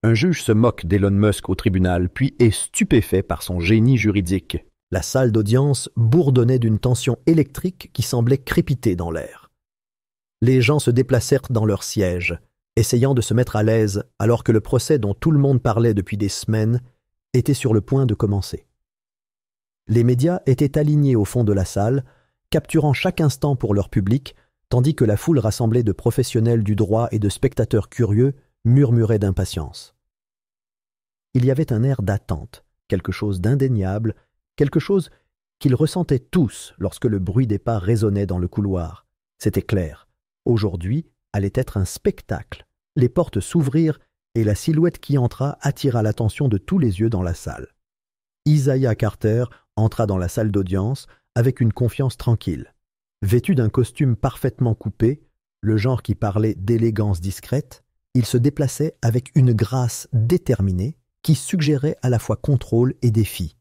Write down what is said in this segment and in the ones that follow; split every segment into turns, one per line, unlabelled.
Un juge se moque d'Elon Musk au tribunal, puis est stupéfait par son génie juridique.
La salle d'audience bourdonnait d'une tension électrique qui semblait crépiter dans l'air. Les gens se déplacèrent dans leurs sièges, essayant de se mettre à l'aise alors que le procès dont tout le monde parlait depuis des semaines était sur le point de commencer. Les médias étaient alignés au fond de la salle, capturant chaque instant pour leur public, tandis que la foule rassemblée de professionnels du droit et de spectateurs curieux murmurait d'impatience. Il y avait un air d'attente, quelque chose d'indéniable, quelque chose qu'ils ressentaient tous lorsque le bruit des pas résonnait dans le couloir. C'était clair. Aujourd'hui allait être un spectacle. Les portes s'ouvrirent et la silhouette qui entra attira l'attention de tous les yeux dans la salle. Isaiah Carter entra dans la salle d'audience avec une confiance tranquille. Vêtu d'un costume parfaitement coupé, le genre qui parlait d'élégance discrète, il se déplaçait avec une grâce déterminée qui suggérait à la fois contrôle et défi.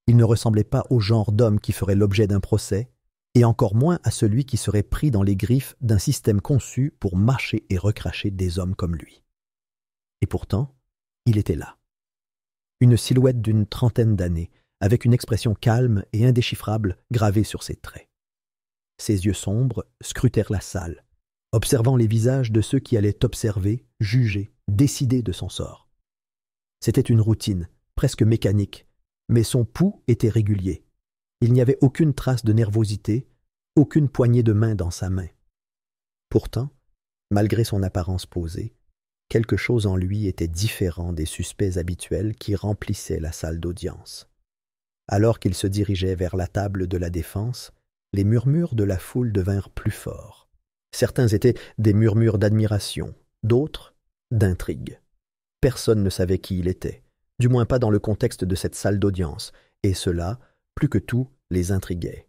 Il ne ressemblait pas au genre d'homme qui ferait l'objet d'un procès, et encore moins à celui qui serait pris dans les griffes d'un système conçu pour mâcher et recracher des hommes comme lui. Et pourtant, il était là. Une silhouette d'une trentaine d'années, avec une expression calme et indéchiffrable gravée sur ses traits. Ses yeux sombres scrutèrent la salle, observant les visages de ceux qui allaient observer, juger, décider de son sort. C'était une routine, presque mécanique, mais son pouls était régulier. Il n'y avait aucune trace de nervosité, aucune poignée de main dans sa main. Pourtant, malgré son apparence posée, quelque chose en lui était différent des suspects habituels qui remplissaient la salle d'audience. Alors qu'il se dirigeait vers la table de la défense, les murmures de la foule devinrent plus forts. Certains étaient des murmures d'admiration, d'autres d'intrigue. Personne ne savait qui il était, du moins pas dans le contexte de cette salle d'audience, et cela, plus que tout, les intriguait.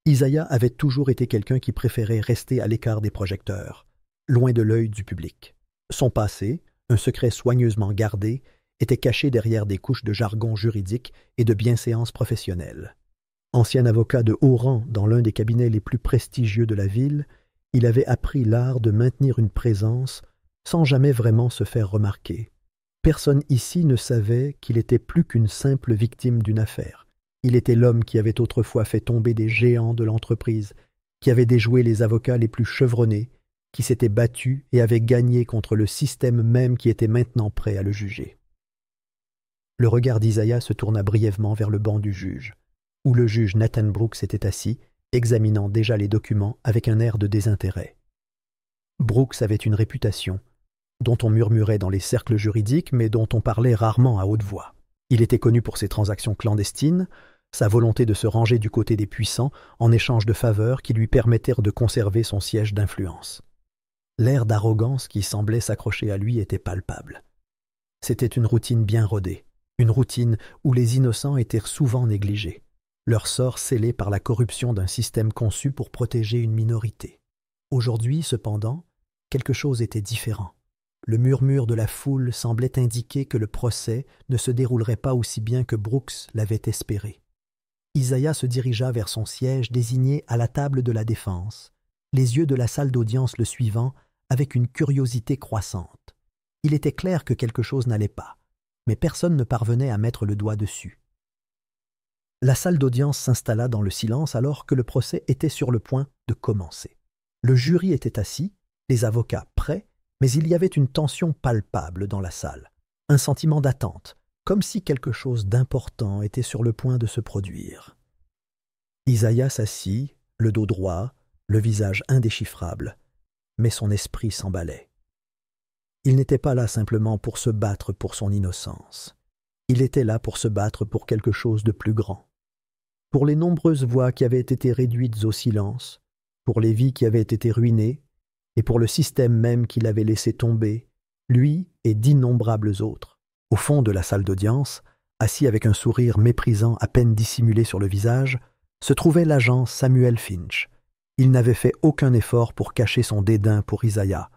Isaiah avait toujours été quelqu'un qui préférait rester à l'écart des projecteurs, loin de l'œil du public. Son passé, un secret soigneusement gardé, était caché derrière des couches de jargon juridique et de bienséance professionnelle. Ancien avocat de haut rang dans l'un des cabinets les plus prestigieux de la ville, il avait appris l'art de maintenir une présence sans jamais vraiment se faire remarquer. Personne ici ne savait qu'il était plus qu'une simple victime d'une affaire. Il était l'homme qui avait autrefois fait tomber des géants de l'entreprise, qui avait déjoué les avocats les plus chevronnés, qui s'était battu et avait gagné contre le système même qui était maintenant prêt à le juger. Le regard d'Isaiah se tourna brièvement vers le banc du juge, où le juge Nathan Brooks était assis, examinant déjà les documents avec un air de désintérêt. Brooks avait une réputation, dont on murmurait dans les cercles juridiques, mais dont on parlait rarement à haute voix. Il était connu pour ses transactions clandestines, sa volonté de se ranger du côté des puissants en échange de faveurs qui lui permettèrent de conserver son siège d'influence. L'air d'arrogance qui semblait s'accrocher à lui était palpable. C'était une routine bien rodée, une routine où les innocents étaient souvent négligés, leur sort scellé par la corruption d'un système conçu pour protéger une minorité. Aujourd'hui, cependant, quelque chose était différent. Le murmure de la foule semblait indiquer que le procès ne se déroulerait pas aussi bien que Brooks l'avait espéré. Isaiah se dirigea vers son siège désigné à la table de la défense, les yeux de la salle d'audience le suivant avec une curiosité croissante. Il était clair que quelque chose n'allait pas, mais personne ne parvenait à mettre le doigt dessus. La salle d'audience s'installa dans le silence alors que le procès était sur le point de commencer. Le jury était assis, les avocats prêts, mais il y avait une tension palpable dans la salle, un sentiment d'attente, comme si quelque chose d'important était sur le point de se produire. Isaiah s'assit, le dos droit, le visage indéchiffrable, mais son esprit s'emballait. Il n'était pas là simplement pour se battre pour son innocence. Il était là pour se battre pour quelque chose de plus grand. Pour les nombreuses voix qui avaient été réduites au silence, pour les vies qui avaient été ruinées, et pour le système même qu'il avait laissé tomber, lui et d'innombrables autres. Au fond de la salle d'audience, assis avec un sourire méprisant à peine dissimulé sur le visage, se trouvait l'agent Samuel Finch. Il n'avait fait aucun effort pour cacher son dédain pour Isaiah,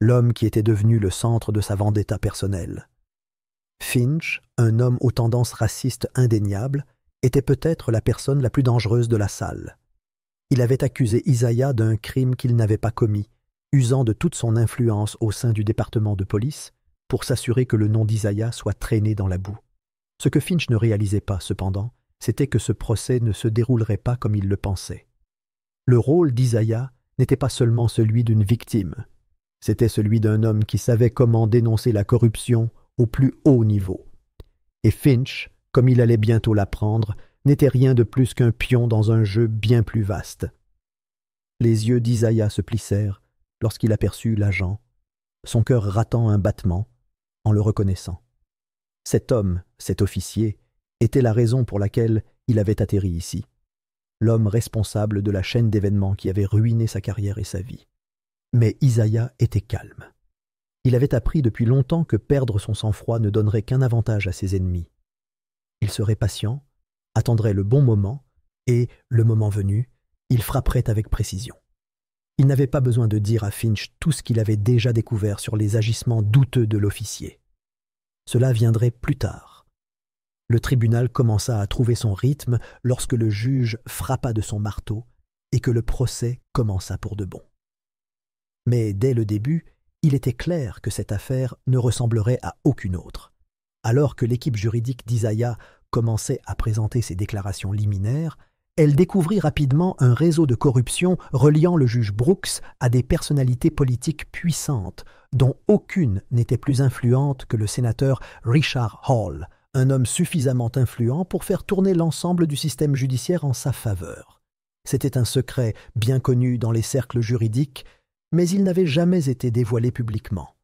l'homme qui était devenu le centre de sa vendetta personnelle. Finch, un homme aux tendances racistes indéniables, était peut-être la personne la plus dangereuse de la salle. Il avait accusé Isaiah d'un crime qu'il n'avait pas commis, usant de toute son influence au sein du département de police pour s'assurer que le nom d'Isaiah soit traîné dans la boue. Ce que Finch ne réalisait pas, cependant, c'était que ce procès ne se déroulerait pas comme il le pensait. Le rôle d'Isaiah n'était pas seulement celui d'une victime, c'était celui d'un homme qui savait comment dénoncer la corruption au plus haut niveau. Et Finch, comme il allait bientôt l'apprendre, n'était rien de plus qu'un pion dans un jeu bien plus vaste. Les yeux d'Isaiah se plissèrent lorsqu'il aperçut l'agent, son cœur ratant un battement en le reconnaissant. Cet homme, cet officier, était la raison pour laquelle il avait atterri ici, l'homme responsable de la chaîne d'événements qui avait ruiné sa carrière et sa vie. Mais Isaiah était calme. Il avait appris depuis longtemps que perdre son sang-froid ne donnerait qu'un avantage à ses ennemis. Il serait patient, attendrait le bon moment, et, le moment venu, il frapperait avec précision. Il n'avait pas besoin de dire à Finch tout ce qu'il avait déjà découvert sur les agissements douteux de l'officier. Cela viendrait plus tard. Le tribunal commença à trouver son rythme lorsque le juge frappa de son marteau et que le procès commença pour de bon. Mais dès le début, il était clair que cette affaire ne ressemblerait à aucune autre. Alors que l'équipe juridique d'Isaiah commençait à présenter ses déclarations liminaires, elle découvrit rapidement un réseau de corruption reliant le juge Brooks à des personnalités politiques puissantes, dont aucune n'était plus influente que le sénateur Richard Hall, un homme suffisamment influent pour faire tourner l'ensemble du système judiciaire en sa faveur. C'était un secret bien connu dans les cercles juridiques, mais il n'avait jamais été dévoilé publiquement.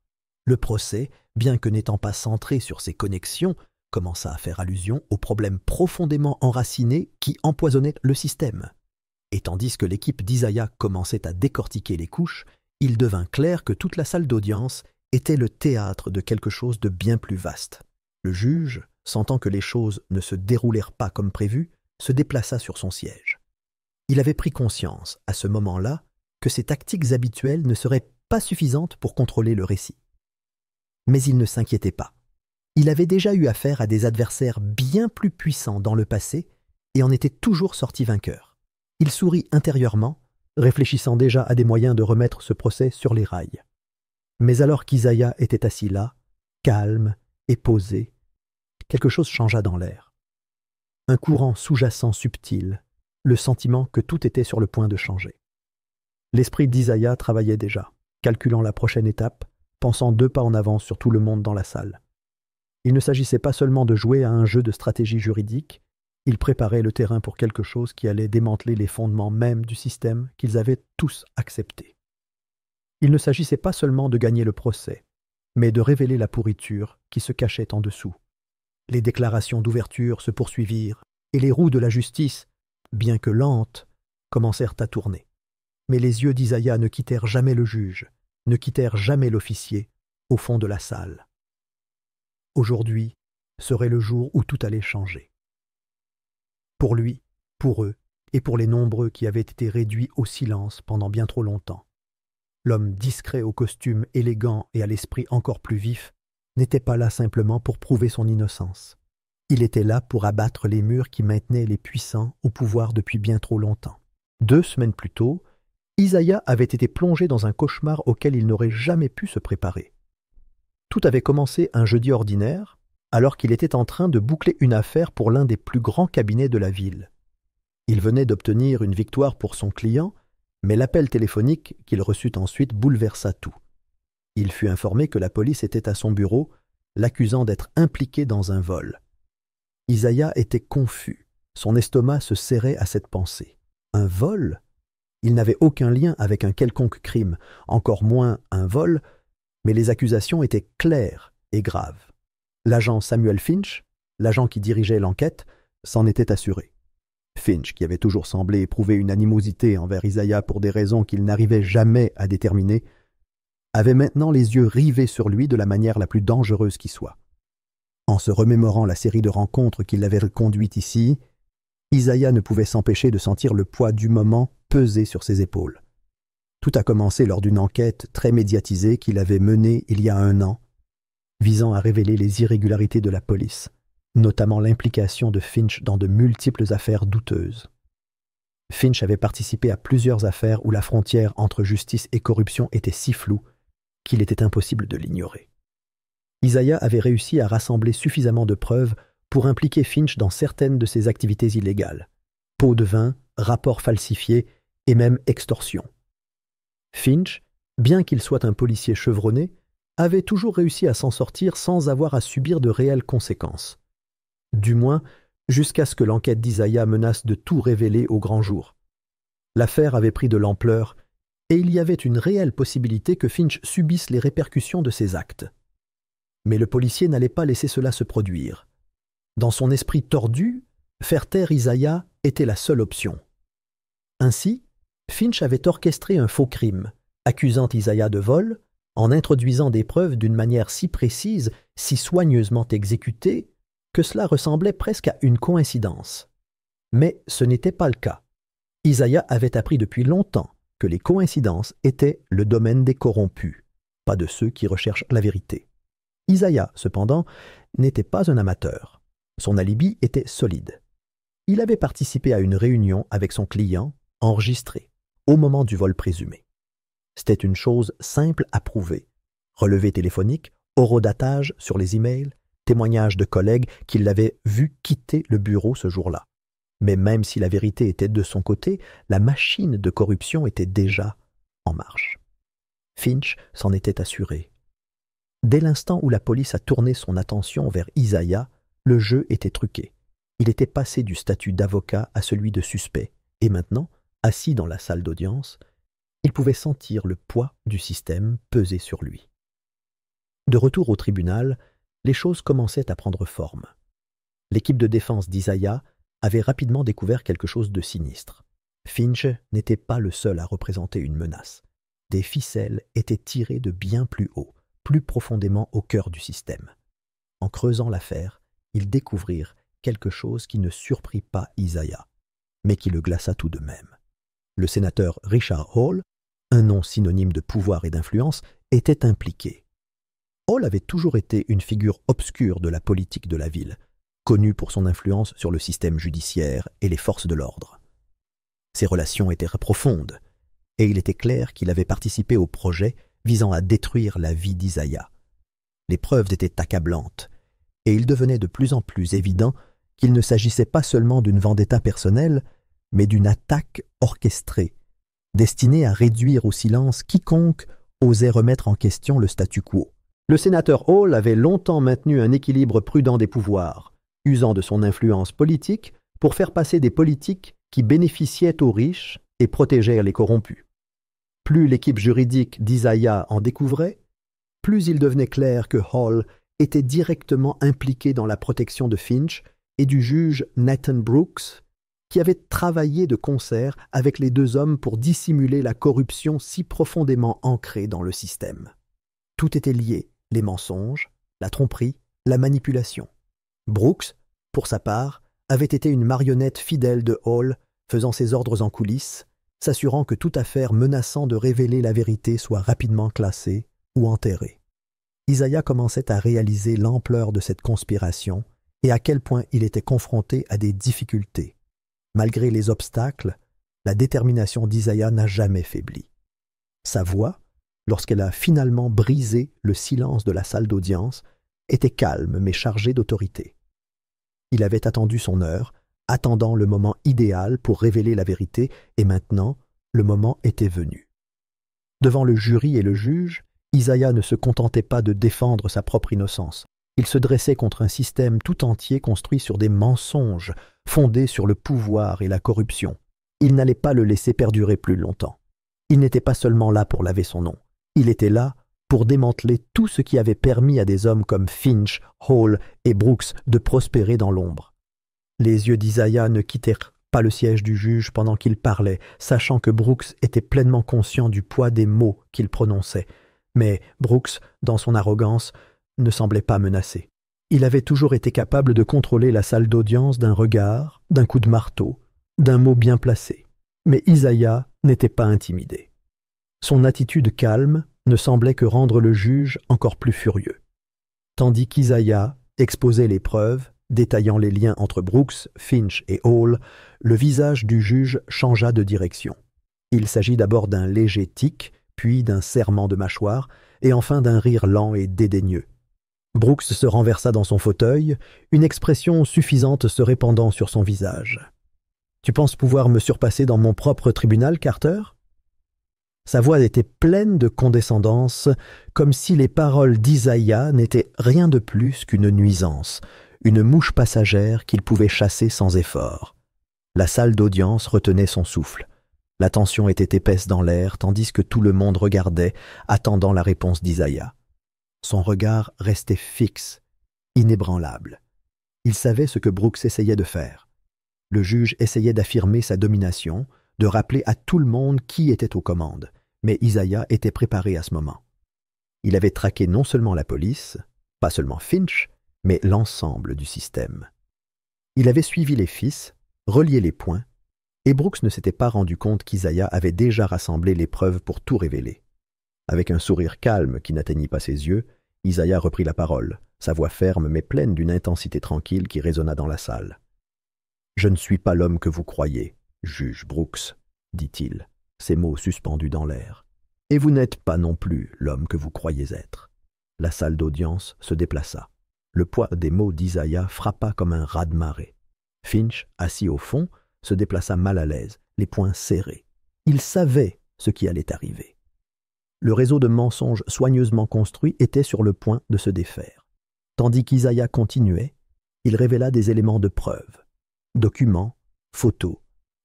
Le procès, bien que n'étant pas centré sur ses connexions, commença à faire allusion aux problèmes profondément enracinés qui empoisonnaient le système. Et tandis que l'équipe d'Isaiah commençait à décortiquer les couches, il devint clair que toute la salle d'audience était le théâtre de quelque chose de bien plus vaste. Le juge, sentant que les choses ne se déroulèrent pas comme prévu, se déplaça sur son siège. Il avait pris conscience, à ce moment-là, que ses tactiques habituelles ne seraient pas suffisantes pour contrôler le récit. Mais il ne s'inquiétait pas. Il avait déjà eu affaire à des adversaires bien plus puissants dans le passé et en était toujours sorti vainqueur. Il sourit intérieurement, réfléchissant déjà à des moyens de remettre ce procès sur les rails. Mais alors qu'Isaiah était assis là, calme et posé, quelque chose changea dans l'air. Un courant sous-jacent subtil, le sentiment que tout était sur le point de changer. L'esprit d'Isaiah travaillait déjà, calculant la prochaine étape, pensant 2 pas en avance sur tout le monde dans la salle. Il ne s'agissait pas seulement de jouer à un jeu de stratégie juridique, il préparait le terrain pour quelque chose qui allait démanteler les fondements mêmes du système qu'ils avaient tous accepté. Il ne s'agissait pas seulement de gagner le procès, mais de révéler la pourriture qui se cachait en dessous. Les déclarations d'ouverture se poursuivirent, et les roues de la justice, bien que lentes, commencèrent à tourner. Mais les yeux d'Isaiah ne quittèrent jamais le juge, ne quittèrent jamais l'officier, au fond de la salle. Aujourd'hui serait le jour où tout allait changer. Pour lui, pour eux, et pour les nombreux qui avaient été réduits au silence pendant bien trop longtemps. L'homme discret au costume élégant et à l'esprit encore plus vif n'était pas là simplement pour prouver son innocence. Il était là pour abattre les murs qui maintenaient les puissants au pouvoir depuis bien trop longtemps. 2 semaines plus tôt, Isaiah avait été plongé dans un cauchemar auquel il n'aurait jamais pu se préparer. Tout avait commencé un jeudi ordinaire, alors qu'il était en train de boucler une affaire pour l'un des plus grands cabinets de la ville. Il venait d'obtenir une victoire pour son client, mais l'appel téléphonique qu'il reçut ensuite bouleversa tout. Il fut informé que la police était à son bureau, l'accusant d'être impliqué dans un vol. Isaiah était confus, son estomac se serrait à cette pensée. Un vol ? Il n'avait aucun lien avec un quelconque crime, encore moins un vol, mais les accusations étaient claires et graves. L'agent Samuel Finch, l'agent qui dirigeait l'enquête, s'en était assuré. Finch, qui avait toujours semblé éprouver une animosité envers Isaiah pour des raisons qu'il n'arrivait jamais à déterminer, avait maintenant les yeux rivés sur lui de la manière la plus dangereuse qui soit. En se remémorant la série de rencontres qui l'avaient conduite ici, Isaiah ne pouvait s'empêcher de sentir le poids du moment peser sur ses épaules. Tout a commencé lors d'une enquête très médiatisée qu'il avait menée il y a 1 an, visant à révéler les irrégularités de la police, notamment l'implication de Finch dans de multiples affaires douteuses. Finch avait participé à plusieurs affaires où la frontière entre justice et corruption était si floue qu'il était impossible de l'ignorer. Isaiah avait réussi à rassembler suffisamment de preuves pour impliquer Finch dans certaines de ses activités illégales. Pots de vin, rapports falsifiés et même extorsion. Finch, bien qu'il soit un policier chevronné, avait toujours réussi à s'en sortir sans avoir à subir de réelles conséquences. Du moins, jusqu'à ce que l'enquête d'Isaiah menace de tout révéler au grand jour. L'affaire avait pris de l'ampleur et il y avait une réelle possibilité que Finch subisse les répercussions de ses actes. Mais le policier n'allait pas laisser cela se produire. Dans son esprit tordu, faire taire Isaiah était la seule option. Ainsi, Finch avait orchestré un faux crime, accusant Isaiah de vol, en introduisant des preuves d'une manière si précise, si soigneusement exécutée, que cela ressemblait presque à une coïncidence. Mais ce n'était pas le cas. Isaiah avait appris depuis longtemps que les coïncidences étaient le domaine des corrompus, pas de ceux qui recherchent la vérité. Isaiah, cependant, n'était pas un amateur. Son alibi était solide. Il avait participé à une réunion avec son client, enregistrée, au moment du vol présumé. C'était une chose simple à prouver. Relevé téléphonique, horodatage sur les emails, témoignages de collègues qui l'avaient vu quitter le bureau ce jour-là. Mais même si la vérité était de son côté, la machine de corruption était déjà en marche. Finch s'en était assuré. Dès l'instant où la police a tourné son attention vers Isaiah, le jeu était truqué. Il était passé du statut d'avocat à celui de suspect, et maintenant, assis dans la salle d'audience, il pouvait sentir le poids du système peser sur lui. De retour au tribunal, les choses commençaient à prendre forme. L'équipe de défense d'Isaiah avait rapidement découvert quelque chose de sinistre. Finch n'était pas le seul à représenter une menace. Des ficelles étaient tirées de bien plus haut, plus profondément au cœur du système. En creusant l'affaire, ils découvrirent quelque chose qui ne surprit pas Isaiah, mais qui le glaça tout de même. Le sénateur Richard Hall, un nom synonyme de pouvoir et d'influence, était impliqué. Hall avait toujours été une figure obscure de la politique de la ville, connu pour son influence sur le système judiciaire et les forces de l'ordre. Ses relations étaient profondes, et il était clair qu'il avait participé au projet visant à détruire la vie d'Isaiah. Les preuves étaient accablantes, et il devenait de plus en plus évident qu'il ne s'agissait pas seulement d'une vendetta personnelle, mais d'une attaque orchestrée, destinée à réduire au silence quiconque osait remettre en question le statu quo. Le sénateur Hall avait longtemps maintenu un équilibre prudent des pouvoirs, usant de son influence politique pour faire passer des politiques qui bénéficiaient aux riches et protégeaient les corrompus. Plus l'équipe juridique d'Isaiah en découvrait, plus il devenait clair que Hall était directement impliqué dans la protection de Finch et du juge Nathan Brooks, qui avait travaillé de concert avec les deux hommes pour dissimuler la corruption si profondément ancrée dans le système. Tout était lié, les mensonges, la tromperie, la manipulation. Brooks, pour sa part, avait été une marionnette fidèle de Hall, faisant ses ordres en coulisses, s'assurant que toute affaire menaçant de révéler la vérité soit rapidement classée ou enterrée. Isaiah commençait à réaliser l'ampleur de cette conspiration et à quel point il était confronté à des difficultés. Malgré les obstacles, la détermination d'Isaiah n'a jamais faibli. Sa voix, lorsqu'elle a finalement brisé le silence de la salle d'audience, était calme mais chargée d'autorité. Il avait attendu son heure, attendant le moment idéal pour révéler la vérité, et maintenant, le moment était venu. Devant le jury et le juge, Isaiah ne se contentait pas de défendre sa propre innocence. Il se dressait contre un système tout entier construit sur des mensonges, fondés sur le pouvoir et la corruption. Il n'allait pas le laisser perdurer plus longtemps. Il n'était pas seulement là pour laver son nom. Il était là pour démanteler tout ce qui avait permis à des hommes comme Finch, Hall et Brooks de prospérer dans l'ombre. Les yeux d'Isaiah ne quittèrent pas le siège du juge pendant qu'il parlait, sachant que Brooks était pleinement conscient du poids des mots qu'il prononçait. Mais Brooks, dans son arrogance, ne semblait pas menacé. Il avait toujours été capable de contrôler la salle d'audience d'un regard, d'un coup de marteau, d'un mot bien placé. Mais Isaiah n'était pas intimidé. Son attitude calme ne semblait que rendre le juge encore plus furieux. Tandis qu'Isaiah exposait les preuves, détaillant les liens entre Brooks, Finch et Hall, le visage du juge changea de direction. Il s'agit d'abord d'un léger tic, puis d'un serrement de mâchoire, et enfin d'un rire lent et dédaigneux. Brooks se renversa dans son fauteuil, une expression suffisante se répandant sur son visage. « Tu penses pouvoir me surpasser dans mon propre tribunal, Carter ?» Sa voix était pleine de condescendance, comme si les paroles d'Isaiah n'étaient rien de plus qu'une nuisance, une mouche passagère qu'il pouvait chasser sans effort. La salle d'audience retenait son souffle. La tension était épaisse dans l'air, tandis que tout le monde regardait, attendant la réponse d'Isaiah. Son regard restait fixe, inébranlable. Il savait ce que Brooks essayait de faire. Le juge essayait d'affirmer sa domination, de rappeler à tout le monde qui était aux commandes, mais Isaiah était préparé à ce moment. Il avait traqué non seulement la police, pas seulement Finch, mais l'ensemble du système. Il avait suivi les fils, relié les points, et Brooks ne s'était pas rendu compte qu'Isaiah avait déjà rassemblé les preuves pour tout révéler. Avec un sourire calme qui n'atteignit pas ses yeux, Isaiah reprit la parole, sa voix ferme mais pleine d'une intensité tranquille qui résonna dans la salle. « Je ne suis pas l'homme que vous croyez, juge Brooks, dit-il, ses mots suspendus dans l'air. Et vous n'êtes pas non plus l'homme que vous croyez être. » La salle d'audience se déplaça. Le poids des mots d'Isaiah frappa comme un raz-de-marée. Finch, assis au fond, se déplaça mal à l'aise, les poings serrés. Il savait ce qui allait arriver. Le réseau de mensonges soigneusement construit était sur le point de se défaire. Tandis qu'Isaiah continuait, il révéla des éléments de preuve, documents, photos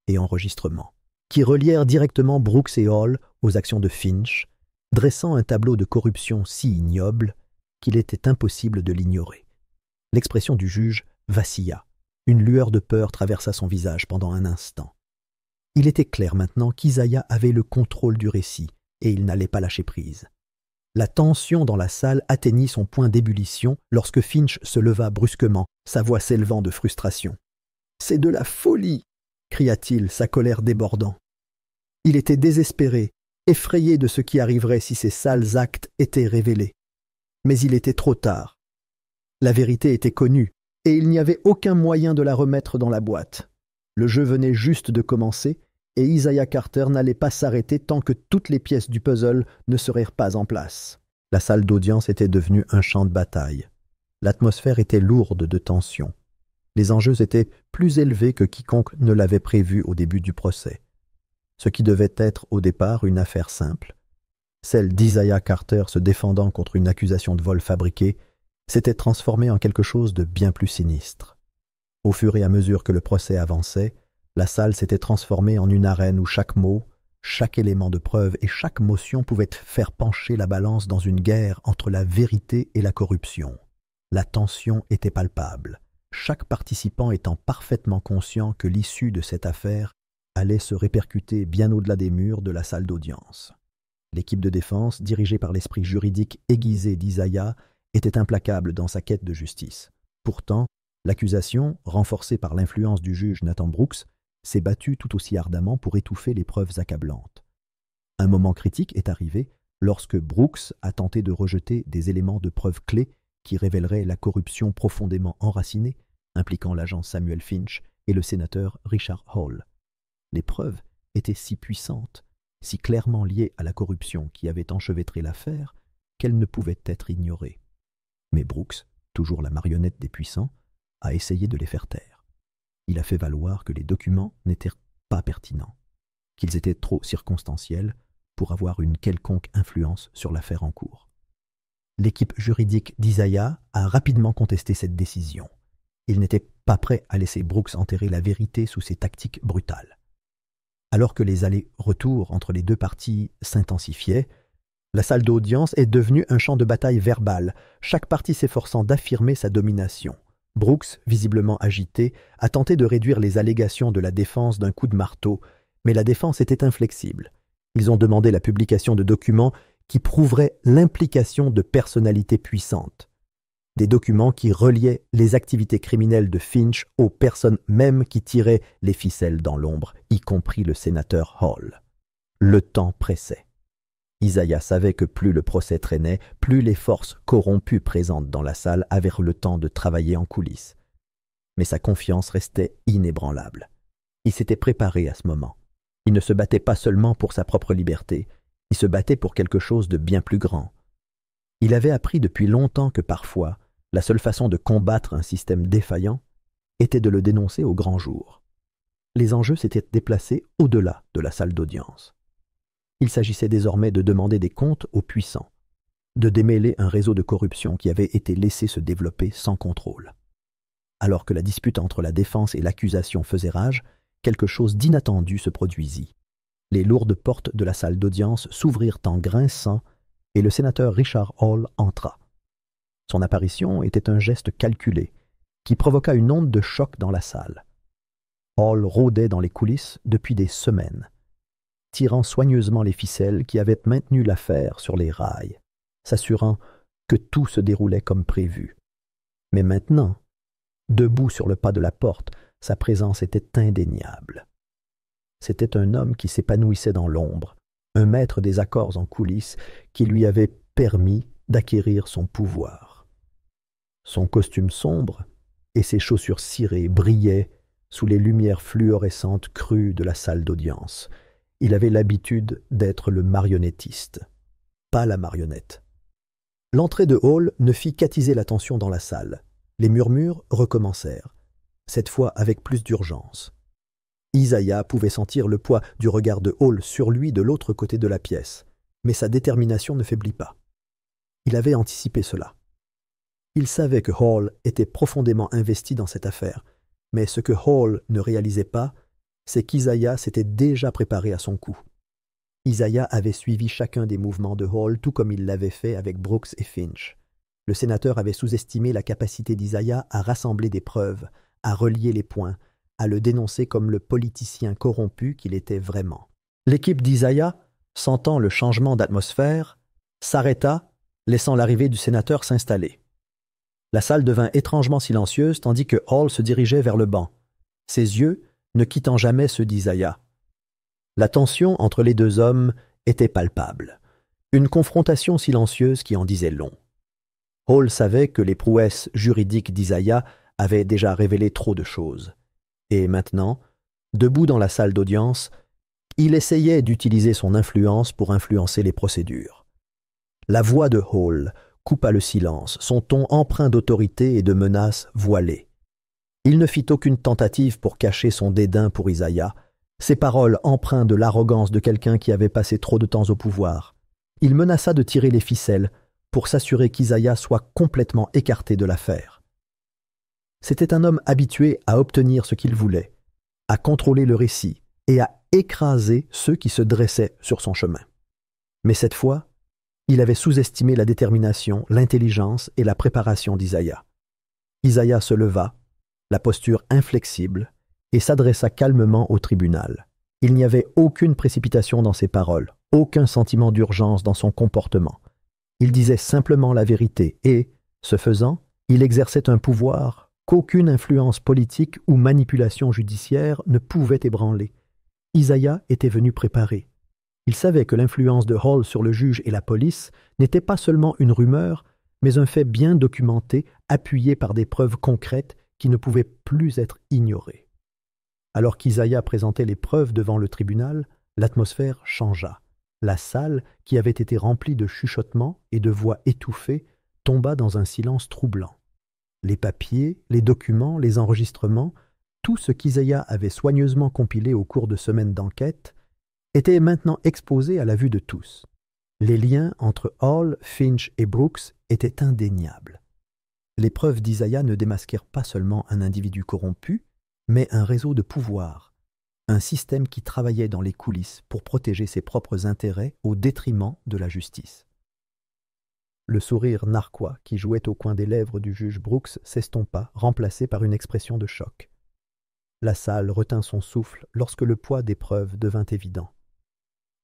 et enregistrements, qui relièrent directement Brooks et Hall aux actions de Finch, dressant un tableau de corruption si ignoble qu'il était impossible de l'ignorer. L'expression du juge vacilla. Une lueur de peur traversa son visage pendant un instant. Il était clair maintenant qu'Isaiah avait le contrôle du récit, et il n'allait pas lâcher prise. La tension dans la salle atteignit son point d'ébullition lorsque Finch se leva brusquement, sa voix s'élevant de frustration. « C'est de la folie !» cria-t-il, sa colère débordant. Il était désespéré, effrayé de ce qui arriverait si ces sales actes étaient révélés. Mais il était trop tard. La vérité était connue, et il n'y avait aucun moyen de la remettre dans la boîte. Le jeu venait juste de commencer, et Isaiah Carter n'allait pas s'arrêter tant que toutes les pièces du puzzle ne seraient pas en place. La salle d'audience était devenue un champ de bataille. L'atmosphère était lourde de tension. Les enjeux étaient plus élevés que quiconque ne l'avait prévu au début du procès. Ce qui devait être au départ une affaire simple, celle d'Isaiah Carter se défendant contre une accusation de vol fabriqué, s'était transformé en quelque chose de bien plus sinistre. Au fur et à mesure que le procès avançait, la salle s'était transformée en une arène où chaque mot, chaque élément de preuve et chaque motion pouvaient faire pencher la balance dans une guerre entre la vérité et la corruption. La tension était palpable, chaque participant étant parfaitement conscient que l'issue de cette affaire allait se répercuter bien au-delà des murs de la salle d'audience. L'équipe de défense, dirigée par l'esprit juridique aiguisé d'Isaiah, était implacable dans sa quête de justice. Pourtant, l'accusation, renforcée par l'influence du juge Nathan Brooks, s'est battue tout aussi ardemment pour étouffer les preuves accablantes. Un moment critique est arrivé lorsque Brooks a tenté de rejeter des éléments de preuve clés qui révéleraient la corruption profondément enracinée impliquant l'agent Samuel Finch et le sénateur Richard Hall. Les preuves étaient si puissantes, si clairement liées à la corruption qui avait enchevêtré l'affaire, qu'elles ne pouvaient être ignorées. Mais Brooks, toujours la marionnette des puissants, a essayé de les faire taire. Il a fait valoir que les documents n'étaient pas pertinents, qu'ils étaient trop circonstanciels pour avoir une quelconque influence sur l'affaire en cours. L'équipe juridique d'Isaiah a rapidement contesté cette décision. Il n'était pas prêt à laisser Brooks enterrer la vérité sous ses tactiques brutales. Alors que les allers-retours entre les deux parties s'intensifiaient, la salle d'audience est devenue un champ de bataille verbal, chaque partie s'efforçant d'affirmer sa domination. Brooks, visiblement agité, a tenté de réduire les allégations de la défense d'un coup de marteau, mais la défense était inflexible. Ils ont demandé la publication de documents qui prouveraient l'implication de personnalités puissantes. Des documents qui reliaient les activités criminelles de Finch aux personnes mêmes qui tiraient les ficelles dans l'ombre, y compris le sénateur Hall. Le temps pressait. Isaiah savait que plus le procès traînait, plus les forces corrompues présentes dans la salle avaient le temps de travailler en coulisses. Mais sa confiance restait inébranlable. Il s'était préparé à ce moment. Il ne se battait pas seulement pour sa propre liberté, il se battait pour quelque chose de bien plus grand. Il avait appris depuis longtemps que parfois, la seule façon de combattre un système défaillant était de le dénoncer au grand jour. Les enjeux s'étaient déplacés au-delà de la salle d'audience. Il s'agissait désormais de demander des comptes aux puissants, de démêler un réseau de corruption qui avait été laissé se développer sans contrôle. Alors que la dispute entre la défense et l'accusation faisait rage, quelque chose d'inattendu se produisit. Les lourdes portes de la salle d'audience s'ouvrirent en grinçant et le sénateur Richard Hall entra. Son apparition était un geste calculé qui provoqua une onde de choc dans la salle. Hall rôdait dans les coulisses depuis des semaines, tirant soigneusement les ficelles qui avaient maintenu l'affaire sur les rails, s'assurant que tout se déroulait comme prévu. Mais maintenant, debout sur le pas de la porte, sa présence était indéniable. C'était un homme qui s'épanouissait dans l'ombre, un maître des accords en coulisses qui lui avait permis d'acquérir son pouvoir. Son costume sombre et ses chaussures cirées brillaient sous les lumières fluorescentes crues de la salle d'audience. Il avait l'habitude d'être le marionnettiste, pas la marionnette. L'entrée de Hall ne fit qu'attiser l'attention dans la salle. Les murmures recommencèrent, cette fois avec plus d'urgence. Isaiah pouvait sentir le poids du regard de Hall sur lui de l'autre côté de la pièce, mais sa détermination ne faiblit pas. Il avait anticipé cela. Il savait que Hall était profondément investi dans cette affaire, mais ce que Hall ne réalisait pas, c'est qu'Isaiah s'était déjà préparé à son coup. Isaiah avait suivi chacun des mouvements de Hall tout comme il l'avait fait avec Brooks et Finch. Le sénateur avait sous-estimé la capacité d'Isaiah à rassembler des preuves, à relier les points, à le dénoncer comme le politicien corrompu qu'il était vraiment. L'équipe d'Isaiah, sentant le changement d'atmosphère, s'arrêta, laissant l'arrivée du sénateur s'installer. La salle devint étrangement silencieuse tandis que Hall se dirigeait vers le banc, ses yeux ne quittant jamais ceux d'Isaiah. La tension entre les deux hommes était palpable, une confrontation silencieuse qui en disait long. Hall savait que les prouesses juridiques d'Isaiah avaient déjà révélé trop de choses. Et maintenant, debout dans la salle d'audience, il essayait d'utiliser son influence pour influencer les procédures. La voix de Hall coupa le silence, son ton empreint d'autorité et de menace voilée. Il ne fit aucune tentative pour cacher son dédain pour Isaiah, ses paroles empreintes de l'arrogance de quelqu'un qui avait passé trop de temps au pouvoir. Il menaça de tirer les ficelles pour s'assurer qu'Isaiah soit complètement écarté de l'affaire. C'était un homme habitué à obtenir ce qu'il voulait, à contrôler le récit et à écraser ceux qui se dressaient sur son chemin. Mais cette fois, il avait sous-estimé la détermination, l'intelligence et la préparation d'Isaiah. Isaiah se leva, la posture inflexible, et s'adressa calmement au tribunal. Il n'y avait aucune précipitation dans ses paroles, aucun sentiment d'urgence dans son comportement. Il disait simplement la vérité et, ce faisant, il exerçait un pouvoir qu'aucune influence politique ou manipulation judiciaire ne pouvait ébranler. Isaiah était venu préparé. Il savait que l'influence de Hall sur le juge et la police n'était pas seulement une rumeur, mais un fait bien documenté, appuyé par des preuves concrètes qui ne pouvaient plus être ignorées. Alors qu'Isaiah présentait les preuves devant le tribunal, l'atmosphère changea. La salle, qui avait été remplie de chuchotements et de voix étouffées, tomba dans un silence troublant. Les papiers, les documents, les enregistrements, tout ce qu'Isaiah avait soigneusement compilé au cours de semaines d'enquête, était maintenant exposé à la vue de tous. Les liens entre Hall, Finch et Brooks étaient indéniables. Les preuves d'Isaiah ne démasquèrent pas seulement un individu corrompu, mais un réseau de pouvoir, un système qui travaillait dans les coulisses pour protéger ses propres intérêts au détriment de la justice. Le sourire narquois qui jouait au coin des lèvres du juge Brooks s'estompa, remplacé par une expression de choc. La salle retint son souffle lorsque le poids des preuves devint évident.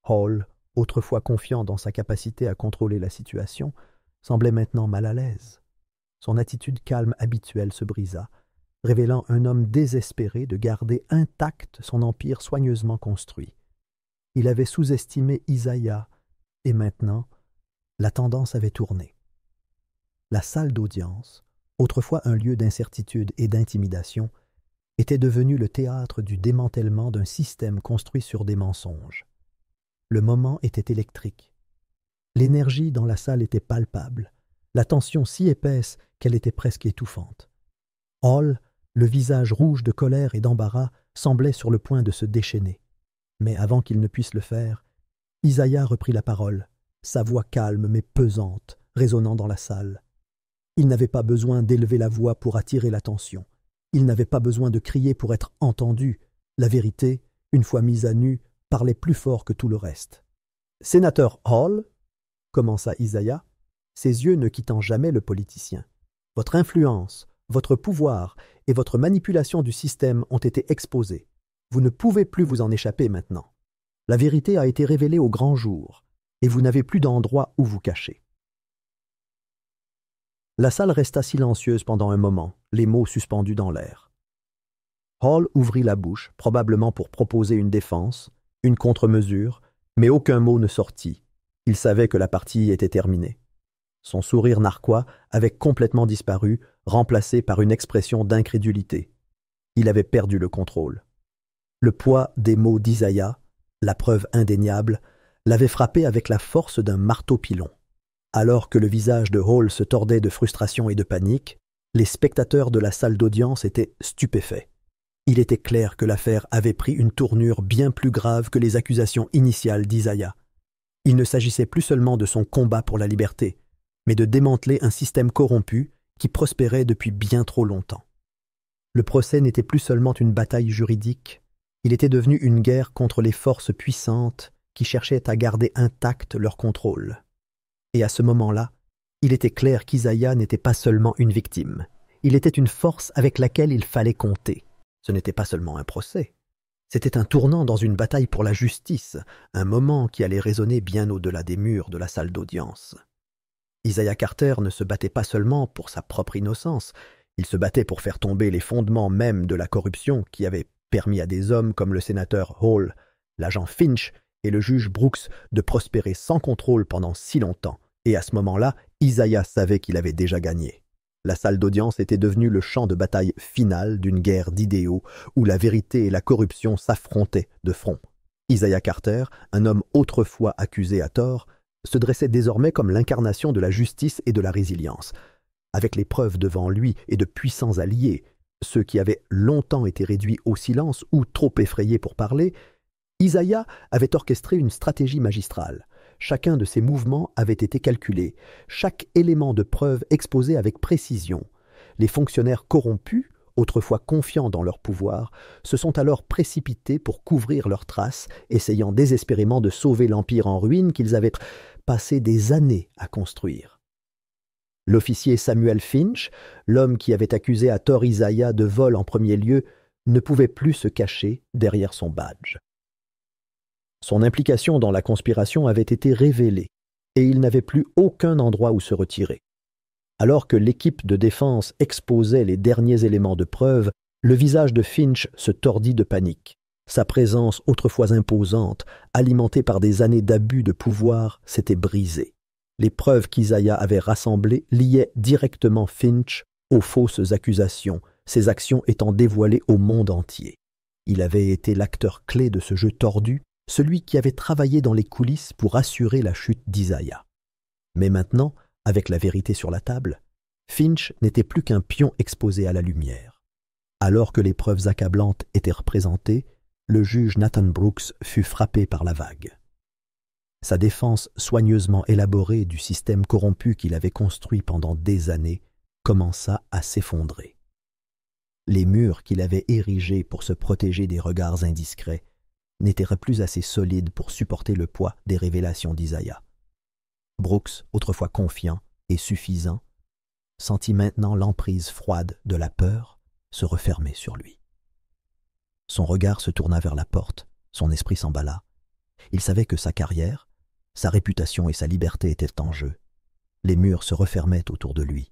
Hall, autrefois confiant dans sa capacité à contrôler la situation, semblait maintenant mal à l'aise. Son attitude calme habituelle se brisa, révélant un homme désespéré de garder intact son empire soigneusement construit. Il avait sous-estimé Isaiah, et maintenant, la tendance avait tourné. La salle d'audience, autrefois un lieu d'incertitude et d'intimidation, était devenue le théâtre du démantèlement d'un système construit sur des mensonges. Le moment était électrique. L'énergie dans la salle était palpable, la tension si épaisse qu'elle était presque étouffante. Hall, le visage rouge de colère et d'embarras, semblait sur le point de se déchaîner. Mais avant qu'il ne puisse le faire, Isaiah reprit la parole, sa voix calme mais pesante, résonnant dans la salle. Il n'avait pas besoin d'élever la voix pour attirer l'attention. Il n'avait pas besoin de crier pour être entendu. La vérité, une fois mise à nu, parlait plus fort que tout le reste. « Sénateur Hall, » commença Isaiah, ses yeux ne quittant jamais le politicien, « votre influence, votre pouvoir et votre manipulation du système ont été exposés. Vous ne pouvez plus vous en échapper maintenant. La vérité a été révélée au grand jour, et vous n'avez plus d'endroit où vous cacher. » La salle resta silencieuse pendant un moment, les mots suspendus dans l'air. Hall ouvrit la bouche, probablement pour proposer une défense, une contre-mesure, mais aucun mot ne sortit. Il savait que la partie était terminée. Son sourire narquois avait complètement disparu, remplacé par une expression d'incrédulité. Il avait perdu le contrôle. Le poids des mots d'Isaiah, la preuve indéniable, l'avait frappé avec la force d'un marteau-pilon. Alors que le visage de Hall se tordait de frustration et de panique, les spectateurs de la salle d'audience étaient stupéfaits. Il était clair que l'affaire avait pris une tournure bien plus grave que les accusations initiales d'Isaiah. Il ne s'agissait plus seulement de son combat pour la liberté, mais de démanteler un système corrompu qui prospérait depuis bien trop longtemps. Le procès n'était plus seulement une bataille juridique, il était devenu une guerre contre les forces puissantes qui cherchaient à garder intact leur contrôle. Et à ce moment-là, il était clair qu'Isaiah n'était pas seulement une victime. Il était une force avec laquelle il fallait compter. Ce n'était pas seulement un procès. C'était un tournant dans une bataille pour la justice, un moment qui allait résonner bien au-delà des murs de la salle d'audience. Isaiah Carter ne se battait pas seulement pour sa propre innocence, il se battait pour faire tomber les fondements même de la corruption qui avait permis à des hommes comme le sénateur Hall, l'agent Finch et le juge Brooks de prospérer sans contrôle pendant si longtemps. Et à ce moment-là, Isaiah savait qu'il avait déjà gagné. La salle d'audience était devenue le champ de bataille final d'une guerre d'idéaux où la vérité et la corruption s'affrontaient de front. Isaiah Carter, un homme autrefois accusé à tort, se dressait désormais comme l'incarnation de la justice et de la résilience. Avec les preuves devant lui et de puissants alliés, ceux qui avaient longtemps été réduits au silence ou trop effrayés pour parler, Isaiah avait orchestré une stratégie magistrale. Chacun de ses mouvements avait été calculé, chaque élément de preuve exposé avec précision. Les fonctionnaires corrompus, autrefois confiants dans leur pouvoir, se sont alors précipités pour couvrir leurs traces, essayant désespérément de sauver l'empire en ruine qu'ils avaient passé des années à construire. L'officier Samuel Finch, l'homme qui avait accusé à tort Isaiah de vol en premier lieu, ne pouvait plus se cacher derrière son badge. Son implication dans la conspiration avait été révélée, et il n'avait plus aucun endroit où se retirer. Alors que l'équipe de défense exposait les derniers éléments de preuve, le visage de Finch se tordit de panique. Sa présence autrefois imposante, alimentée par des années d'abus de pouvoir, s'était brisée. Les preuves qu'Isaiah avait rassemblées liaient directement Finch aux fausses accusations, ses actions étant dévoilées au monde entier. Il avait été l'acteur clé de ce jeu tordu, celui qui avait travaillé dans les coulisses pour assurer la chute d'Isaiah. Mais maintenant, avec la vérité sur la table, Finch n'était plus qu'un pion exposé à la lumière. Alors que les preuves accablantes étaient représentées, le juge Nathan Brooks fut frappé par la vague. Sa défense soigneusement élaborée du système corrompu qu'il avait construit pendant des années commença à s'effondrer. Les murs qu'il avait érigés pour se protéger des regards indiscrets n'étaient plus assez solides pour supporter le poids des révélations d'Isaiah. Brooks, autrefois confiant et suffisant, sentit maintenant l'emprise froide de la peur se refermer sur lui. Son regard se tourna vers la porte, son esprit s'emballa. Il savait que sa carrière, sa réputation et sa liberté étaient en jeu. Les murs se refermaient autour de lui.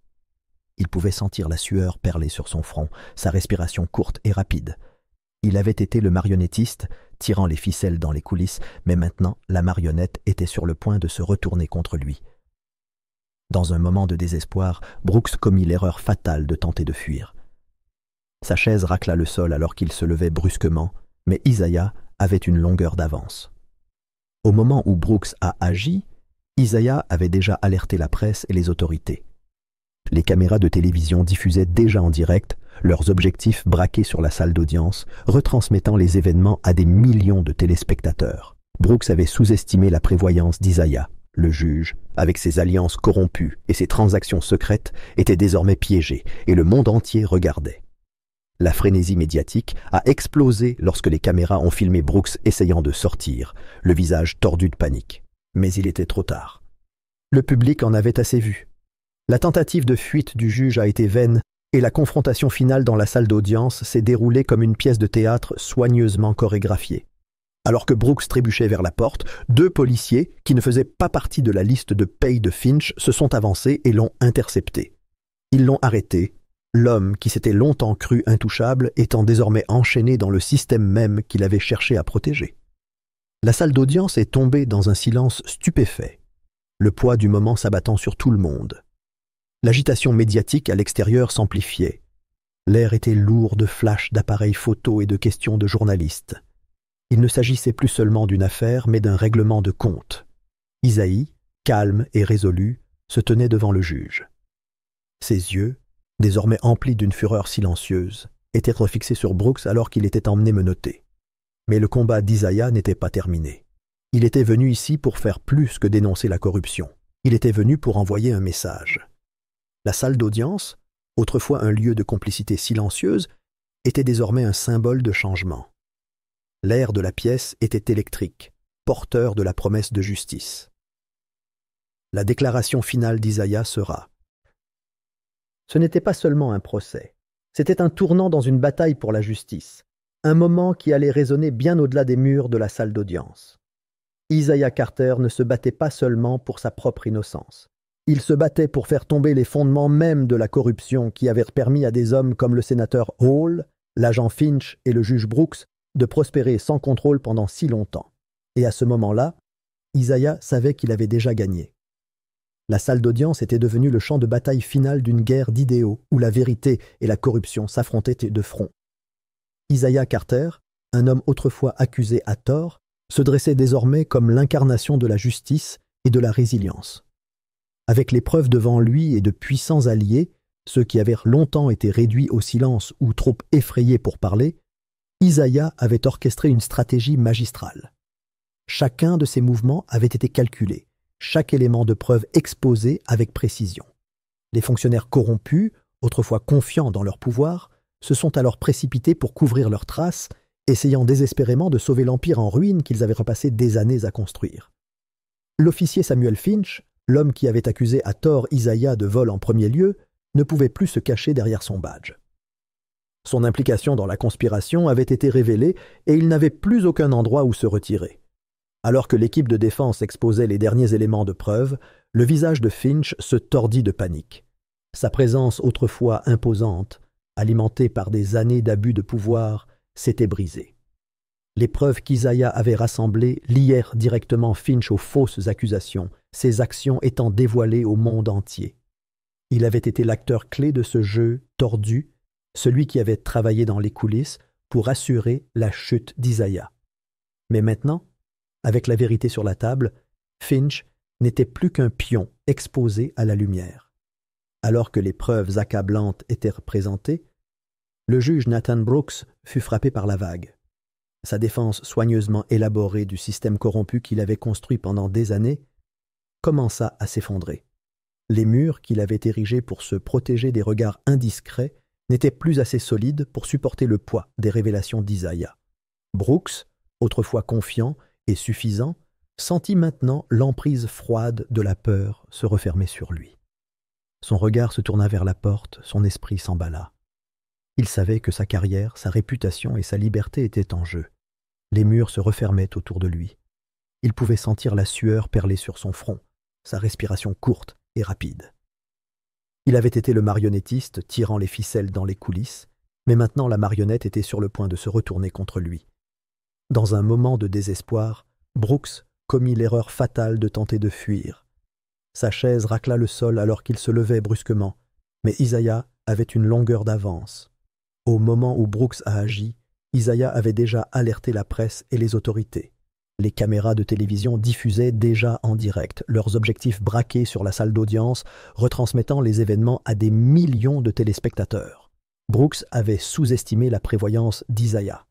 Il pouvait sentir la sueur perler sur son front, sa respiration courte et rapide. Il avait été le marionnettiste, tirant les ficelles dans les coulisses, mais maintenant la marionnette était sur le point de se retourner contre lui. Dans un moment de désespoir, Brooks commit l'erreur fatale de tenter de fuir. Sa chaise racla le sol alors qu'il se levait brusquement, mais Isaiah avait une longueur d'avance. Au moment où Brooks a agi, Isaiah avait déjà alerté la presse et les autorités. Les caméras de télévision diffusaient déjà en direct leurs objectifs braqués sur la salle d'audience, retransmettant les événements à des millions de téléspectateurs. Brooks avait sous-estimé la prévoyance d'Isaiah. Le juge, avec ses alliances corrompues et ses transactions secrètes, était désormais piégé et le monde entier regardait. La frénésie médiatique a explosé lorsque les caméras ont filmé Brooks essayant de sortir, le visage tordu de panique. Mais il était trop tard. Le public en avait assez vu. La tentative de fuite du juge a été vaine et la confrontation finale dans la salle d'audience s'est déroulée comme une pièce de théâtre soigneusement chorégraphiée. Alors que Brooks trébuchait vers la porte, 2 policiers, qui ne faisaient pas partie de la liste de paye de Finch, se sont avancés et l'ont intercepté. Ils l'ont arrêté, l'homme qui s'était longtemps cru intouchable étant désormais enchaîné dans le système même qu'il avait cherché à protéger. La salle d'audience est tombée dans un silence stupéfait, le poids du moment s'abattant sur tout le monde. L'agitation médiatique à l'extérieur s'amplifiait. L'air était lourd de flashs d'appareils photo et de questions de journalistes. Il ne s'agissait plus seulement d'une affaire, mais d'un règlement de compte. Isaïe, calme et résolu, se tenait devant le juge. Ses yeux, désormais emplis d'une fureur silencieuse, étaient refixés sur Brooks alors qu'il était emmené menotté. Mais le combat d'Isaiah n'était pas terminé. Il était venu ici pour faire plus que dénoncer la corruption. Il était venu pour envoyer un message. La salle d'audience, autrefois un lieu de complicité silencieuse, était désormais un symbole de changement. L'air de la pièce était électrique, porteur de la promesse de justice. La déclaration finale d'Isaiah sera « Ce n'était pas seulement un procès, c'était un tournant dans une bataille pour la justice, un moment qui allait résonner bien au-delà des murs de la salle d'audience. Isaiah Carter ne se battait pas seulement pour sa propre innocence. Il se battait pour faire tomber les fondements même de la corruption qui avait permis à des hommes comme le sénateur Hall, l'agent Finch et le juge Brooks de prospérer sans contrôle pendant si longtemps. Et à ce moment-là, Isaiah savait qu'il avait déjà gagné. La salle d'audience était devenue le champ de bataille final d'une guerre d'idéaux où la vérité et la corruption s'affrontaient de front. Isaiah Carter, un homme autrefois accusé à tort, se dressait désormais comme l'incarnation de la justice et de la résilience. Avec les preuves devant lui et de puissants alliés, ceux qui avaient longtemps été réduits au silence ou trop effrayés pour parler, Isaiah avait orchestré une stratégie magistrale. Chacun de ses mouvements avait été calculé, chaque élément de preuve exposé avec précision. Les fonctionnaires corrompus, autrefois confiants dans leur pouvoir, se sont alors précipités pour couvrir leurs traces, essayant désespérément de sauver l'empire en ruine qu'ils avaient repassé des années à construire. L'officier Samuel Finch, l'homme qui avait accusé à tort Isaiah de vol en premier lieu, ne pouvait plus se cacher derrière son badge. Son implication dans la conspiration avait été révélée et il n'avait plus aucun endroit où se retirer. Alors que l'équipe de défense exposait les derniers éléments de preuve, le visage de Finch se tordit de panique. Sa présence autrefois imposante, alimentée par des années d'abus de pouvoir, s'était brisée. Les preuves qu'Isaiah avait rassemblées lièrent directement Finch aux fausses accusations, ses actions étant dévoilées au monde entier. Il avait été l'acteur clé de ce jeu tordu, celui qui avait travaillé dans les coulisses pour assurer la chute d'Isaiah. Mais maintenant, avec la vérité sur la table, Finch n'était plus qu'un pion exposé à la lumière. Alors que les preuves accablantes étaient présentées, le juge Nathan Brooks fut frappé par la vague. Sa défense soigneusement élaborée du système corrompu qu'il avait construit pendant des années commença à s'effondrer. Les murs qu'il avait érigés pour se protéger des regards indiscrets n'étaient plus assez solides pour supporter le poids des révélations d'Isaiah. Brooks, autrefois confiant et suffisant, sentit maintenant l'emprise froide de la peur se refermer sur lui. Son regard se tourna vers la porte, son esprit s'emballa. Il savait que sa carrière, sa réputation et sa liberté étaient en jeu. Les murs se refermaient autour de lui. Il pouvait sentir la sueur perler sur son front, sa respiration courte et rapide. Il avait été le marionnettiste tirant les ficelles dans les coulisses, mais maintenant la marionnette était sur le point de se retourner contre lui. Dans un moment de désespoir, Brooks commit l'erreur fatale de tenter de fuir. Sa chaise racla le sol alors qu'il se levait brusquement, mais Isaiah avait une longueur d'avance. Au moment où Brooks a agi, Isaiah avait déjà alerté la presse et les autorités. Les caméras de télévision diffusaient déjà en direct, leurs objectifs braqués sur la salle d'audience, retransmettant les événements à des millions de téléspectateurs. Brooks avait sous-estimé la prévoyance d'Isaiah.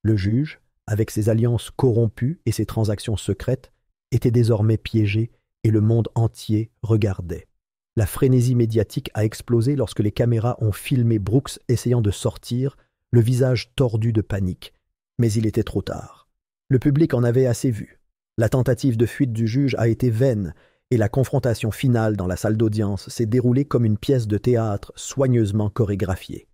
Le juge, avec ses alliances corrompues et ses transactions secrètes, était désormais piégé et le monde entier regardait. La frénésie médiatique a explosé lorsque les caméras ont filmé Brooks essayant de sortir, le visage tordu de panique. Mais il était trop tard. Le public en avait assez vu. La tentative de fuite du juge a été vaine et la confrontation finale dans la salle d'audience s'est déroulée comme une pièce de théâtre soigneusement chorégraphiée.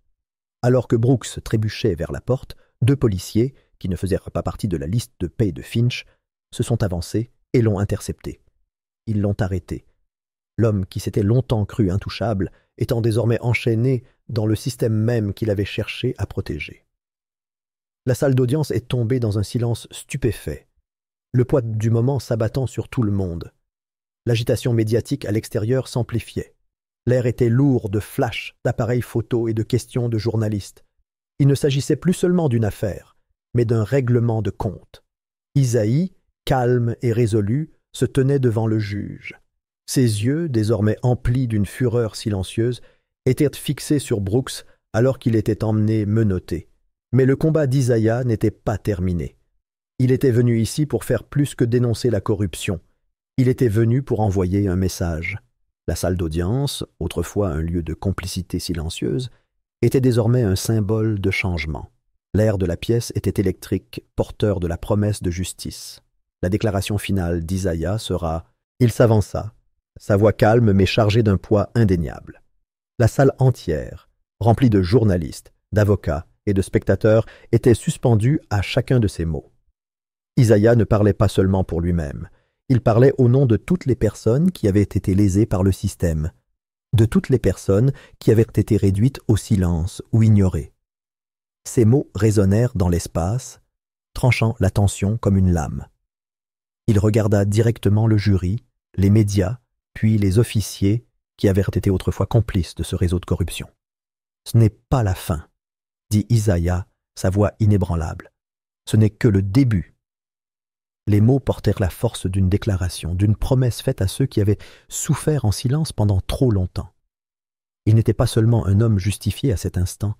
Alors que Brooks trébuchait vers la porte, 2 policiers, qui ne faisaient pas partie de la liste de paie de Finch, se sont avancés et l'ont intercepté. Ils l'ont arrêté. L'homme qui s'était longtemps cru intouchable étant désormais enchaîné dans le système même qu'il avait cherché à protéger. La salle d'audience est tombée dans un silence stupéfait, le poids du moment s'abattant sur tout le monde. L'agitation médiatique à l'extérieur s'amplifiait. L'air était lourd de flashs, d'appareils photos et de questions de journalistes. Il ne s'agissait plus seulement d'une affaire, mais d'un règlement de compte. Isaïe, calme et résolu, se tenait devant le juge. Ses yeux, désormais emplis d'une fureur silencieuse, étaient fixés sur Brooks alors qu'il était emmené menotté. Mais le combat d'Isaiah n'était pas terminé. Il était venu ici pour faire plus que dénoncer la corruption. Il était venu pour envoyer un message. La salle d'audience, autrefois un lieu de complicité silencieuse, était désormais un symbole de changement. L'air de la pièce était électrique, porteur de la promesse de justice. La déclaration finale d'Isaiah sera « Il s'avança, sa voix calme mais chargée d'un poids indéniable. » La salle entière, remplie de journalistes, d'avocats et de spectateurs, était suspendue à chacun de ces mots. Isaiah ne parlait pas seulement pour lui-même. Il parlait au nom de toutes les personnes qui avaient été lésées par le système, de toutes les personnes qui avaient été réduites au silence ou ignorées. Ces mots résonnèrent dans l'espace, tranchant la tension comme une lame. Il regarda directement le jury, les médias, puis les officiers qui avaient été autrefois complices de ce réseau de corruption. « Ce n'est pas la fin », dit Isaiah, sa voix inébranlable. « Ce n'est que le début. » Les mots portèrent la force d'une déclaration, d'une promesse faite à ceux qui avaient souffert en silence pendant trop longtemps. Il n'était pas seulement un homme justifié à cet instant,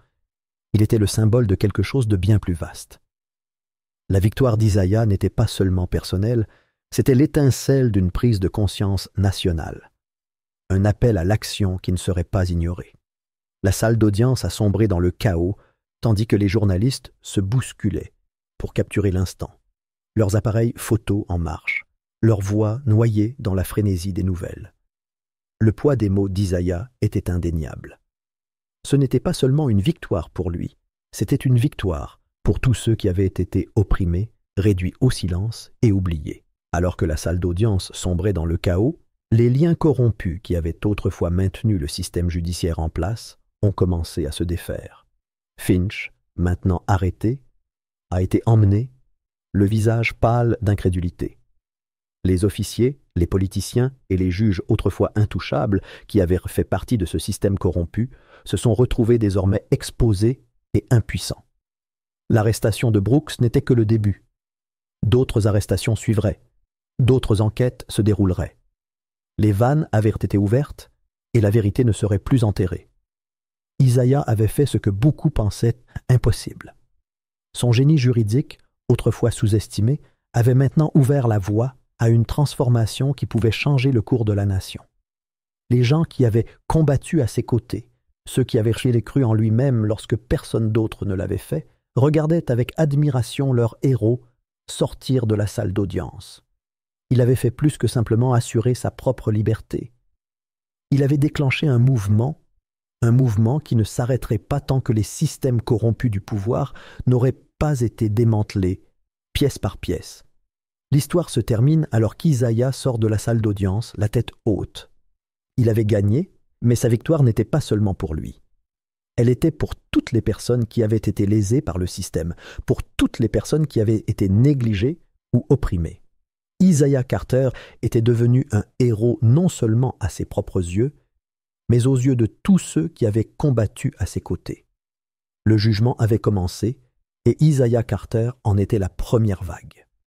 il était le symbole de quelque chose de bien plus vaste. La victoire d'Isaiah n'était pas seulement personnelle, c'était l'étincelle d'une prise de conscience nationale, un appel à l'action qui ne serait pas ignoré. La salle d'audience a sombré dans le chaos, tandis que les journalistes se bousculaient pour capturer l'instant, leurs appareils photos en marche, leurs voix noyées dans la frénésie des nouvelles. Le poids des mots d'Isaiah était indéniable. Ce n'était pas seulement une victoire pour lui, c'était une victoire pour tous ceux qui avaient été opprimés, réduits au silence et oubliés. Alors que la salle d'audience sombrait dans le chaos, les liens corrompus qui avaient autrefois maintenu le système judiciaire en place ont commencé à se défaire. Finch, maintenant arrêté, a été emmené, le visage pâle d'incrédulité. Les officiers, les politiciens et les juges autrefois intouchables qui avaient fait partie de ce système corrompu se sont retrouvés désormais exposés et impuissants. L'arrestation de Brooks n'était que le début. D'autres arrestations suivraient, d'autres enquêtes se dérouleraient. Les vannes avaient été ouvertes et la vérité ne serait plus enterrée. Isaiah avait fait ce que beaucoup pensaient impossible. Son génie juridique, autrefois sous-estimé, avait maintenant ouvert la voie à une transformation qui pouvait changer le cours de la nation. Les gens qui avaient combattu à ses côtés, ceux qui avaient cru en lui-même lorsque personne d'autre ne l'avait fait, regardaient avec admiration leur héros sortir de la salle d'audience. Il avait fait plus que simplement assurer sa propre liberté. Il avait déclenché un mouvement qui ne s'arrêterait pas tant que les systèmes corrompus du pouvoir n'auraient pas été démantelés, pièce par pièce. L'histoire se termine alors qu'Isaiah sort de la salle d'audience, la tête haute. Il avait gagné, mais sa victoire n'était pas seulement pour lui. Elle était pour toutes les personnes qui avaient été lésées par le système, pour toutes les personnes qui avaient été négligées ou opprimées. Isaiah Carter était devenu un héros non seulement à ses propres yeux, mais aux yeux de tous ceux qui avaient combattu à ses côtés. Le jugement avait commencé et Isaiah Carter en était la première vague.